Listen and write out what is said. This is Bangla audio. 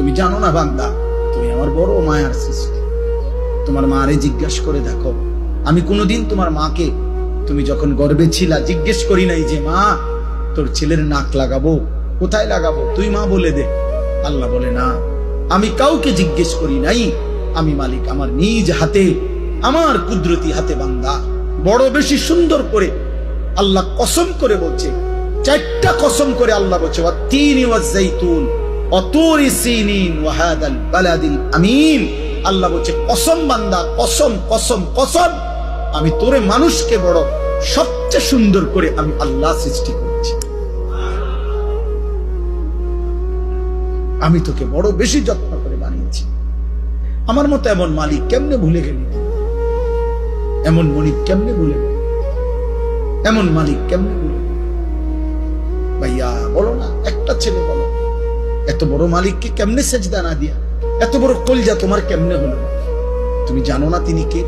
তুমি জানো না বান্দা, তুমি আমার বড় মায়ার সৃষ্টি। তোমার মারে জিজ্ঞাসা করে দেখো, আমি কোনোদিন তোমার মাকে তুমি যখন গর্ভে ছিলা জিজ্ঞেস করি নাই যে মা তোর ছেলের নাক লাগাবো, কোথায় লাগাবো, তুই মা বলে দে। আল্লাহ বলে না, আমি কাউকে জিজ্ঞেস করি নাই, আমি মালিক আমার নিজ হাতে, আমার কুদরতি হাতে বান্দা। বড় বেশি সুন্দর করে আল্লাহ কসম করে বলছে, 4টা কসম করে আল্লাহ বলছে, ওয়াত-তিনি ওয়াজ-যাইতুন ওয়া তুরি সিনিন ওয়া হাদাল বালাদিল আমিন। আল্লাহ বলছে কসম বান্দা, কসম কসম কসম, আমি তোরে মানুষকে বড় সবচেয়ে সুন্দর করে আমি আল্লাহ সৃষ্টি করেছি। আমি তোকে বড় বেশি যত্ন করে বানিয়েছি। আমার মতো এমন মালিক কেমনে ভুলে গেলি? এমন মনিব কেমনে ভুলে গেলি? এমন মালিক কেমনে ভুলে গেলি? ভাইয়া বলো না, একটা ছেলে বলো, এত বড় মালিককে কেমনে সেজদা না দিয়া, এত বড় কলজা তোমার কেমনে হলো? তুমি জানো না তিনি কে?